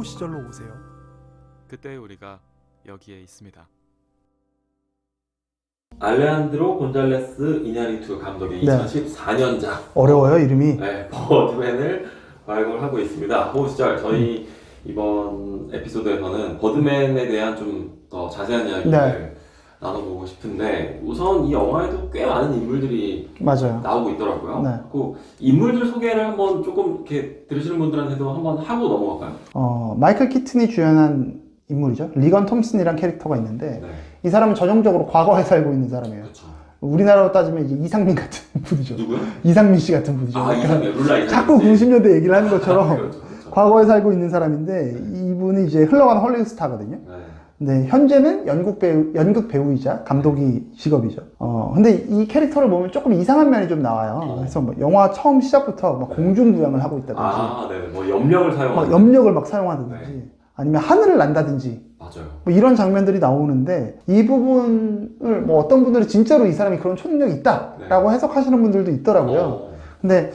시절로 오세요. 그때 우리가 여기에 있습니다. 알레한드로 곤잘레스 이냐리투 감독의 네. 2014년작 어려워요 이름이. 네, 버드맨을 발굴하고 있습니다. 호 시절 저희 이번 에피소드에서는 버드맨에 대한 좀 더 자세한 이야기를 네. 나눠보고 싶은데 우선 이 영화에도 꽤 많은 인물들이 맞아요. 나오고 있더라고요. 네. 그 인물들 소개를 한번 조금 이렇게 들으시는 분들한테도 한번 하고 넘어갈까요? 마이클 키튼이 주연한 인물이죠. 리건 톰슨이란 캐릭터가 있는데 네, 이 사람은 전형적으로 과거에 살고 있는 사람이에요. 그렇죠. 우리나라로 따지면 이제 이상민 같은 분이죠. 누구요? 이상민 씨 같은 분이죠. 아, 이상민, 룰라 이상민. 자꾸 90년대 얘기를 하는 것처럼 그렇죠, 그렇죠. 과거에 살고 있는 사람인데 이분이 이제 흘러가는 헐리우드 스타거든요. 네. 네, 현재는 연극 배우이자 감독이 직업이죠. 근데 이 캐릭터를 보면 조금 이상한 면이 좀 나와요. 그래서 뭐 영화 처음 시작부터 막 공중부양을 하고 있다든지, 아, 네, 뭐 염력을 막 사용하는. 염력을 막 사용하든지, 네. 아니면 하늘을 난다든지, 맞아요. 뭐 이런 장면들이 나오는데 이 부분을 뭐 어떤 분들은 진짜로 이 사람이 그런 초능력이 있다라고 해석하시는 분들도 있더라고요. 근데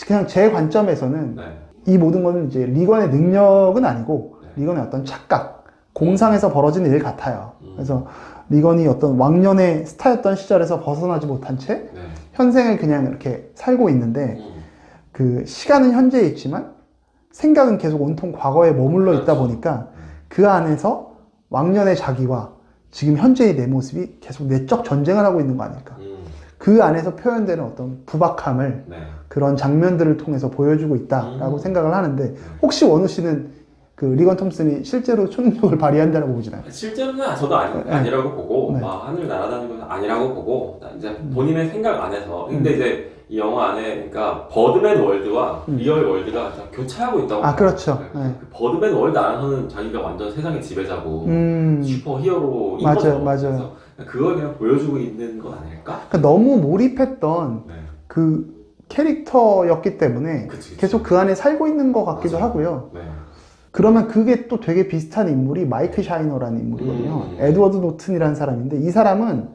그냥 제 관점에서는 네. 이 모든 거는 이제 리건의 능력은 아니고 네. 리건의 어떤 착각, 공상에서 벌어진 일 같아요. 음. 그래서 리건이 어떤 왕년의 스타였던 시절에서 벗어나지 못한 채 네. 현생을 그냥 이렇게 살고 있는데 음. 그 시간은 현재에 있지만 생각은 계속 온통 과거에 머물러 있다 그렇죠. 보니까 그 안에서 왕년의 자기와 지금 현재의 내 모습이 계속 내적 전쟁을 하고 있는 거 아닐까. 그 안에서 표현되는 어떤 부박함을 네. 그런 장면들을 통해서 보여주고 있다라고 생각을 하는데 혹시 원우 씨는 그 리건 톰슨이 실제로 초능력을 발휘한다고 보시나요? 실제로는 저도 아니라고 보고 네. 막 하늘 날아다니는 건 아니라고 보고 이제 본인의 생각 안에서 근데 이제 이 영화 안에 그러니까 버드맨 월드와 리얼 월드가 교차하고 있다고 아, 봐요. 그렇죠. 네. 네. 그 버드맨 월드 안에서는 자기가 완전 세상의 지배자고 슈퍼 히어로인 맞아요, 거죠. 맞아요. 그래서 그걸 그냥 보여주고 있는 건 아닐까? 그러니까 너무 몰입했던 네. 그 캐릭터였기 때문에 그치. 계속 그 안에 살고 있는 것 같기도 맞아요. 하고요. 네. 그러면 그게 또 되게 비슷한 인물이 마이크 샤이너라는 인물이거든요. 에드워드 노튼이라는 사람인데 이 사람은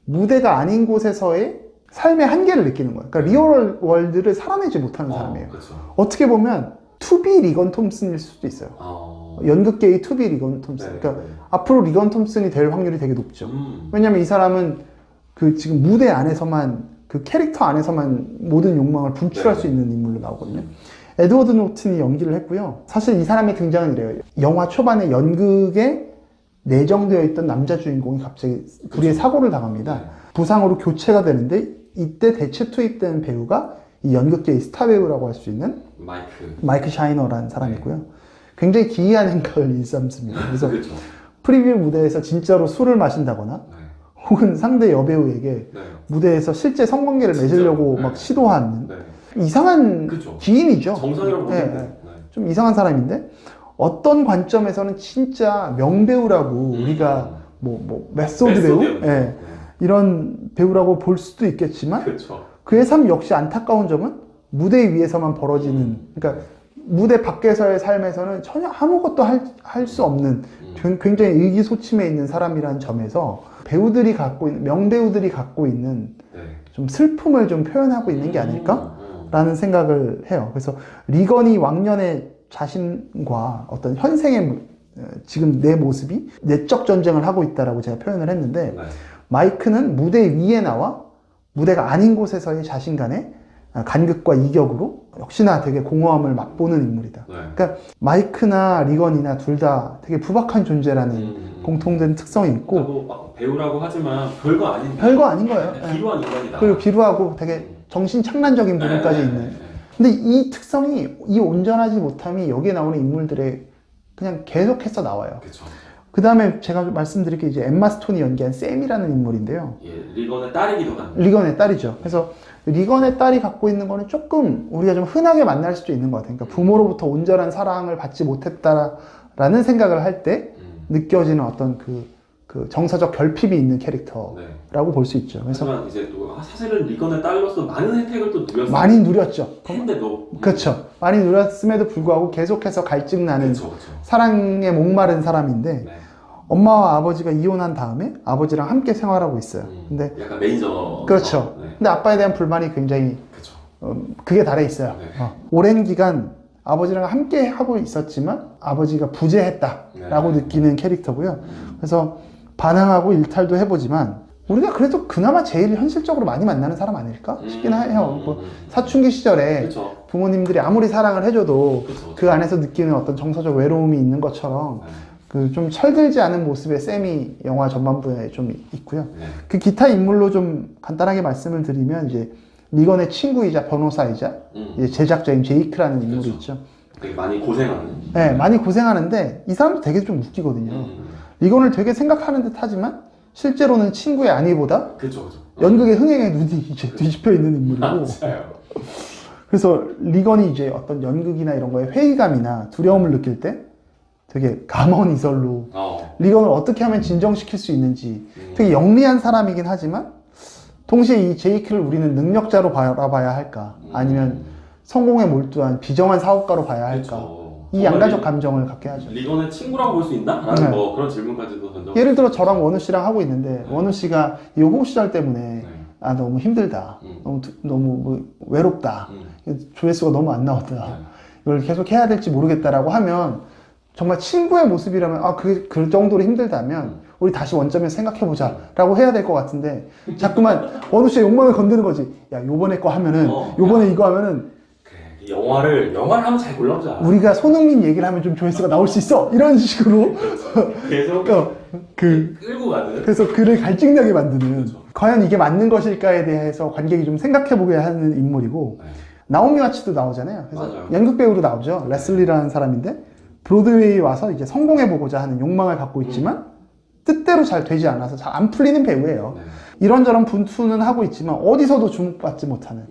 무대가 아닌 곳에서의 삶의 한계를 느끼는 거예요. 그러니까 리얼 월드를 살아내지 못하는 사람이에요. 그렇죠. 어떻게 보면 투비 리건 톰슨일 수도 있어요. 연극계의 투비 리건 톰슨. 네. 그러니까 앞으로 리건 톰슨이 될 확률이 되게 높죠. 음. 왜냐면 이 사람은 그 지금 무대 안에서만 그 캐릭터 안에서만 모든 욕망을 분출할 네. 수 있는 인물로 나오거든요. 에드워드 노튼이 연기를 했고요. 사실 이 사람의 등장은 이래요. 영화 초반에 연극에 내정되어 있던 남자 주인공이 갑자기 불의의 사고를 당합니다. 네. 부상으로 교체가 되는데 이때 대체 투입된 배우가 이 연극계의 스타 배우라고 할 수 있는 마이크 샤이너라는 사람이고요. 굉장히 기이한 행각을 일삼습니다. 그래서 그렇죠. 프리뷰 무대에서 진짜로 술을 마신다거나 네. 혹은 상대 여배우에게 네. 무대에서 실제 성관계를 맺으려고 네. 막 시도하는 네. 이상한 그쵸. 기인이죠. 정상이라고 네, 보는데. 네. 좀 이상한 사람인데 어떤 관점에서는 진짜 명배우라고 우리가 뭐 메소드 배우 네. 이런 배우라고 볼 수도 있겠지만 그렇죠. 그의 삶 역시 안타까운 점은 무대 위에서만 벌어지는 그러니까 무대 밖에서의 삶에서는 전혀 아무것도 할 수 없는 굉장히 의기소침해 있는 사람이라는 점에서 배우들이 갖고 있는 명배우들이 갖고 있는 네. 좀 슬픔을 좀 표현하고 있는 게 아닐까라는 생각을 해요. 그래서 리건이 왕년의 자신과 어떤 현생의 지금 내 모습이 내적 전쟁을 하고 있다라고 제가 표현을 했는데 네. 마이크는 무대 위에 나와 무대가 아닌 곳에서의 자신 간의 간극과 이격으로 역시나 되게 공허함을 맛보는 인물이다. 네. 그러니까 마이크나 리건이나 둘 다 되게 부박한 존재라는 공통된 특성이 있고 뭐 막 배우라고 하지만 별거 아닌 별거 아닌 거예요. 비루한 인간이다. 그리고 비루하고 되게 정신착란적인 부분까지 있는. 근데 이 특성이 이 온전하지 못함이 여기에 나오는 인물들의 그냥 계속해서 나와요. 그렇죠. 그 다음에 제가 말씀드릴 게 이제 엠마 스톤이 연기한 샘이라는 인물인데요. 예, 리건의 딸이기도 한. 리건의 딸이죠. 그래서 리건의 딸이 갖고 있는 거는 조금 우리가 좀 흔하게 만날 수도 있는 것 같아요. 그러니까 부모로부터 온전한 사랑을 받지 못했다라는 생각을 할 때 느껴지는 어떤 그 정서적 결핍이 있는 캐릭터라고 볼 수 있죠. 그래서 하지만 이제 또 사실은 리건의 딸로서 많은 혜택을 또 누렸어요. 많이 누렸죠. 근데도 그렇죠. 많이 누렸음에도 불구하고 계속해서 갈증 나는 그렇죠. 사랑에 목마른 사람인데 네. 엄마와 아버지가 이혼한 다음에 아버지랑 함께 생활하고 있어요. 근데 약간 매니저. 그렇죠. 네. 근데 아빠에 대한 불만이 굉장히 그렇죠. 극에 달해 있어요. 네. 오랜 기간 아버지랑 함께 하고 있었지만 아버지가 부재했다라고 네. 느끼는 캐릭터고요. 그래서 반항하고 일탈도 해보지만 우리가 그래도 그나마 제일 현실적으로 많이 만나는 사람 아닐까 싶긴 해요. 뭐 사춘기 시절에 그렇죠. 부모님들이 아무리 사랑을 해줘도 그쵸. 그 안에서 느끼는 어떤 정서적 외로움이 있는 것처럼 네. 그 좀 철들지 않은 모습의 샘이 영화 전반부에 좀 있고요. 네. 그 기타 인물로 좀 간단하게 말씀을 드리면 이제 리건의 친구이자 변호사이자 이제 제작자인 제이크라는 인물이 그렇죠. 있죠. 되게 많이 고생하는. 네, 많이 고생하는데 이 사람도 되게 좀 웃기거든요. 리건을 되게 생각하는 듯 하지만 실제로는 친구의 안위보다 그렇죠. 연극의 흥행에 눈이 이제 뒤집혀 있는 인물이고 맞아요. 그래서 리건이 이제 어떤 연극이나 이런 거에 회의감이나 두려움을 느낄 때 되게 감언이설로 리건을 어떻게 하면 진정시킬 수 있는지 되게 영리한 사람이긴 하지만 동시에 이 제이크를 우리는 능력자로 바라봐야 할까 아니면 성공에 몰두한 비정한 사업가로 봐야 할까 그렇죠. 이 양가적 감정을 갖게 하죠. 리건의 친구라고 볼 수 있나? 라는 네. 뭐 그런 질문까지도 던져. 예를 들어 저랑 원우 씨랑 하고 있는데 원우 씨가 이 호흡 시절 때문에 네. 아 너무 힘들다 너무 뭐 외롭다 조회수가 너무 안 나왔다 이걸 계속 해야 될지 모르겠다라고 하면 정말 친구의 모습이라면 아 그 정도로 힘들다면 우리 다시 원점에서 생각해보자 라고 해야 될 것 같은데 자꾸만 원우 씨의 욕망을 건드는 거지. 야 요번에 거 하면은 요번에 이거 하면은 그래, 이 영화를 한번 잘 골라보자. 우리가 손흥민 얘기를 하면 좀 조회수가 나올 수 있어 이런 식으로 계속 끌고 가는. 그래서 그를 갈증나게 만드는 그렇죠. 과연 이게 맞는 것일까에 대해서 관객이 좀 생각해보게 하는 인물이고 네. 나오미 와츠도 나오잖아요. 그래서 맞아요. 연극 배우로 나오죠. 레슬리라는 사람인데 브로드웨이에 와서 이제 성공해보고자 하는 욕망을 갖고 있지만 뜻대로 잘 되지 않아서 잘 안 풀리는 배우예요. 네. 이런저런 분투는 하고 있지만 어디서도 주목받지 못하는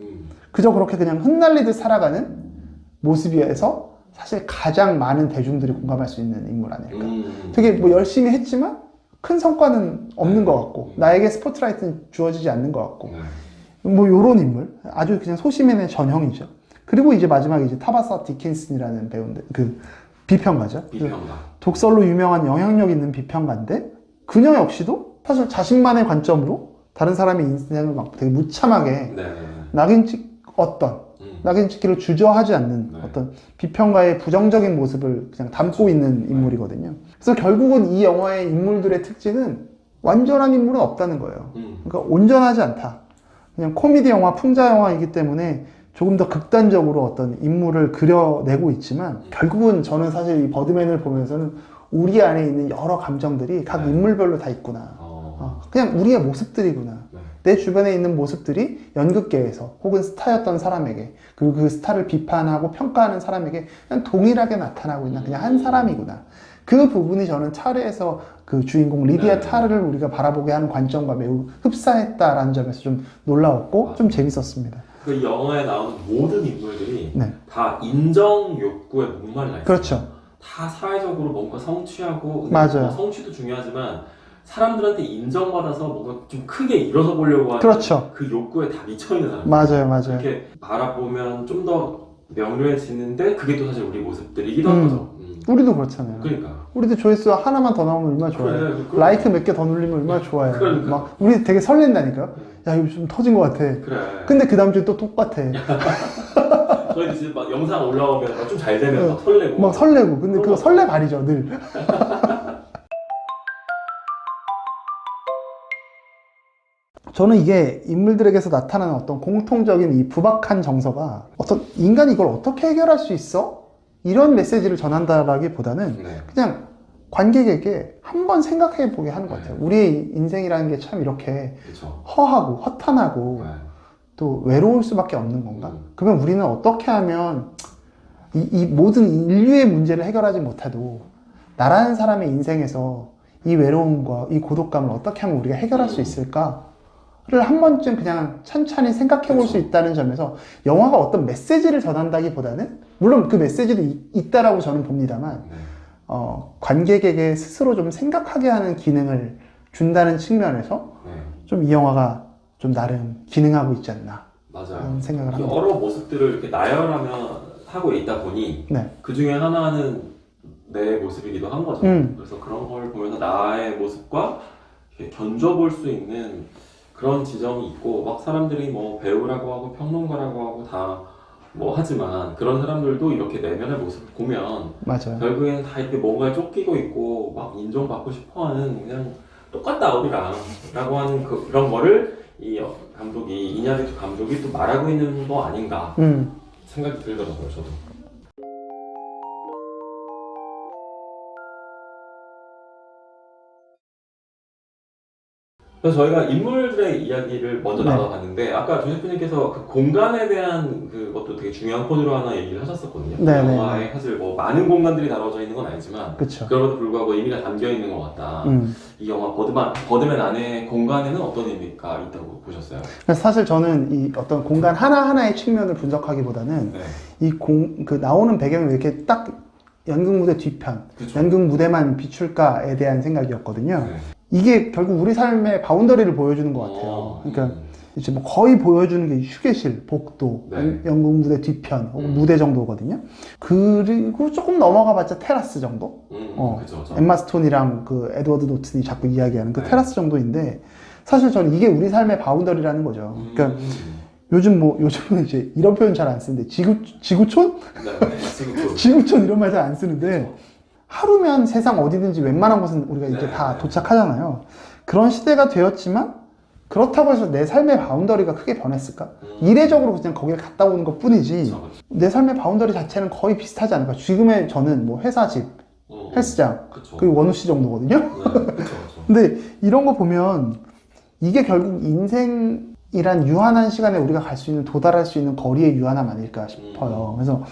그저 그렇게 그냥 흩날리듯 살아가는 모습에서 사실 가장 많은 대중들이 공감할 수 있는 인물 아닐까. 되게 뭐 열심히 했지만 큰 성과는 없는 것 같고 나에게 스포트라이트는 주어지지 않는 것 같고 뭐 요런 인물 아주 그냥 소시민의 전형이죠. 그리고 이제 마지막에 이제 타바사 디킨슨이라는 배우인데 그 비평가죠. 비평가. 독설로 유명한 영향력 있는 비평가인데 그녀 역시도 사실 자신만의 관점으로 다른 사람의 인생을 막 되게 무참하게 낙인 찍기를 주저하지 않는 어떤 비평가의 부정적인 모습을 그냥 담고 있는 인물이거든요. 그래서 결국은 이 영화의 인물들의 특징은 완전한 인물은 없다는 거예요. 그러니까 온전하지 않다. 그냥 코미디 영화, 풍자 영화이기 때문에 조금 더 극단적으로 어떤 인물을 그려내고 있지만 결국은 저는 사실 이 버드맨을 보면서는 우리 안에 있는 여러 감정들이 각 인물별로 다 있구나. 그냥 우리의 모습들이구나. 내 주변에 있는 모습들이 연극계에서 혹은 스타였던 사람에게 그리고 그 스타를 비판하고 평가하는 사람에게 그냥 동일하게 나타나고 있는 그냥 한 사람이구나. 그 부분이 저는 타르에서 그 주인공 리디아 타르를 우리가 바라보게 하는 관점과 매우 흡사했다라는 점에서 좀 놀라웠고 좀 재밌었습니다. 그 영화에 나오는 모든 인물들이 다 인정 욕구에 목말라 있어요. 그렇죠. 다 사회적으로 뭔가 성취하고 맞아요. 뭐 성취도 중요하지만 사람들한테 인정받아서 뭔가 좀 크게 일어서 보려고 하는 그렇죠. 그 욕구에 다 미쳐있는 사람. 맞아요. 이렇게 바라보면 좀 더 명료해지는데 그게 또 사실 우리 모습들이기도 한 거죠. 우리도 그렇잖아요. 그러니까. 우리도 조회수 하나만 더 나오면 얼마나 좋아요. 그래, 라이크 몇 개 더 눌리면 얼마나 좋아요. 그러니까. 막 우리 되게 설렌다니까요. 야 이거 좀 터진 것 같아. 그래. 근데 그 다음 주에 또 똑같아. 저희 이제 막 영상 올라오면 좀 잘 되면 막 설레고. 막 설레고. 근데 그거 설레발이죠 늘. 저는 이게 인물들에게서 나타나는 어떤 공통적인 이 부박한 정서가 어떤 인간이 이걸 어떻게 해결할 수 있어? 이런 메시지를 전한다라기보다는 그냥 관객에게 한번 생각해 보게 하는 것 같아요. 우리의 인생이라는 게 참 이렇게 허하고 허탄하고 또 외로울 수밖에 없는 건가? 그러면 우리는 어떻게 하면 이 모든 인류의 문제를 해결하지 못해도 나라는 사람의 인생에서 이 외로움과 이 고독감을 어떻게 하면 우리가 해결할 수 있을까? 를 한 번쯤 그냥 천천히 생각해 볼 수 있다는 점에서 영화가 어떤 메시지를 전한다기보다는 물론 그 메시지도 있다라고 저는 봅니다만 관객에게 스스로 좀 생각하게 하는 기능을 준다는 측면에서 좀 이 영화가 좀 나름 기능하고 있지 않나 맞아요. 생각을 합니다. 여러 모습들을 이렇게 나열하면 하고 있다 보니 그 중에 하나는 내 모습이기도 한 거죠. 그래서 그런 걸 보면서 나의 모습과 이렇게 견줘볼 수 있는 그런 지점이 있고 막 사람들이 뭐 배우라고 하고 평론가라고 하고 다 뭐 하지만 그런 사람들도 이렇게 내면의 모습을 보면 맞아요. 결국엔 다 이렇게 뭔가에 쫓기고 있고 막 인정받고 싶어하는 그냥 똑같다 우리랑 라고 하는 그런 거를 이 감독이 이냐리투 감독이 또 말하고 있는 거 아닌가 생각이 들더라고요 저도. 그래서 저희가 인물들의 이야기를 먼저 네. 나눠봤는데 아까 조세프님께서 그 공간에 대한 그것도 되게 중요한 코드로 하나 얘기를 하셨었거든요. 네, 영화에 사실 뭐 많은 공간들이 다뤄져 있는 건 아니지만 그쵸. 그럼에도 불구하고 의미가 담겨 있는 것 같다. 이 영화 버드맨 안에 공간에는 어떤 의미가 있다고 보셨어요? 그래서 사실 저는 이 어떤 공간 하나하나의 측면을 분석하기보다는 네. 그 나오는 배경이 왜 이렇게 딱 연극 무대 뒤편, 그쵸. 연극 무대만 비출까에 대한 생각이었거든요. 네. 이게 결국 우리 삶의 바운더리를 보여주는 것 같아요. 그러니까 이제 뭐 거의 보여주는 게 휴게실, 복도, 네. 연극 무대 뒤편, 혹은 무대 정도거든요. 그리고 조금 넘어가봤자 테라스 정도? 그쵸. 엠마 스톤이랑 그 에드워드 노튼이 자꾸 이야기하는 그 네. 테라스 정도인데, 사실 저는 이게 우리 삶의 바운더리라는 거죠. 그러니까 요즘은 이제 이런 표현 잘 안 쓰는데, 지구촌? 네. 지구촌. 지구촌 이런 말 잘 안 쓰는데, 하루면 세상 어디든지 웬만한 곳은 우리가 이제 네. 다 도착하잖아요. 그런 시대가 되었지만, 그렇다고 해서 내 삶의 바운더리가 크게 변했을까? 이례적으로 그냥 거기를 갔다 오는 것 뿐이지, 그쵸. 내 삶의 바운더리 자체는 거의 비슷하지 않을까? 지금의 저는 뭐 회사, 집, 헬스장, 그쵸. 그리고 원우 씨 정도거든요? 네. 그쵸. 근데 이런 거 보면, 이게 결국 인생이란 유한한 시간에 우리가 갈 수 있는, 도달할 수 있는 거리의 유한함 아닐까 싶어요. 그래서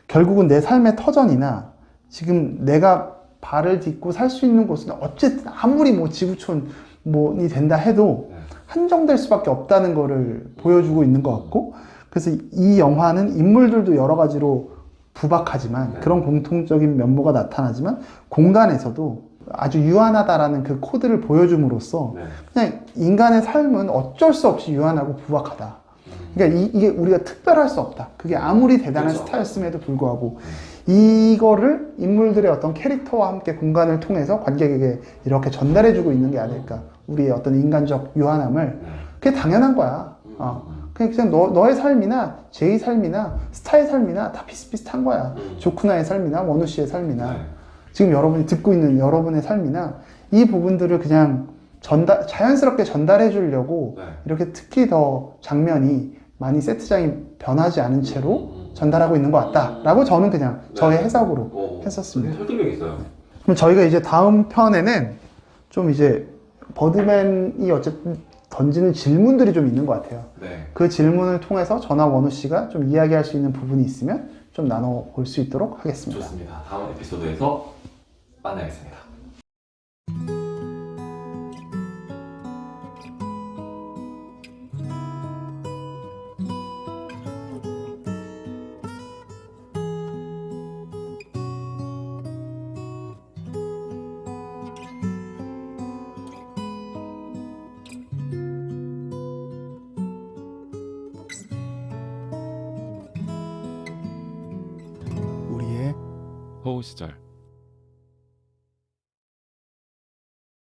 결국은 내 삶의 터전이나, 지금 내가 발을 딛고 살 수 있는 곳은 어쨌든 아무리 뭐 지구촌이 된다 해도 네. 한정될 수밖에 없다는 거를 보여주고 있는 것 같고, 그래서 이 영화는 인물들도 여러 가지로 부박하지만 네. 그런 공통적인 면모가 나타나지만 공간에서도 아주 유한하다라는 그 코드를 보여줌으로써 네. 그냥 인간의 삶은 어쩔 수 없이 유한하고 부박하다. 그러니까 이게 우리가 특별할 수 없다. 그게 아무리 대단한 그렇죠. 스타였음에도 불구하고 이거를 인물들의 어떤 캐릭터와 함께 공간을 통해서 관객에게 이렇게 전달해주고 있는 게 아닐까. 우리의 어떤 인간적 유한함을. 그게 당연한 거야. 그냥 너의 삶이나 제의 삶이나 스타의 삶이나 다 비슷비슷한 거야. 조쿠나의 삶이나 원우 씨의 삶이나 네. 지금 여러분이 듣고 있는 여러분의 삶이나 이 부분들을 그냥 자연스럽게 전달해 주려고 네. 이렇게 특히 더 장면이 많이 세트장이 변하지 않은 채로 전달하고 있는 것 같다라고 저는 그냥 저의 해석으로 했었습니다. 설득력 있어요. 그럼 저희가 이제 다음 편에는 좀 이제 버드맨이 어쨌든 던지는 질문들이 좀 있는 것 같아요. 네. 그 질문을 통해서 저나 원우 씨가 좀 이야기할 수 있는 부분이 있으면 좀 나눠볼 수 있도록 하겠습니다. 좋습니다. 다음 에피소드에서 만나겠습니다. 호우 시절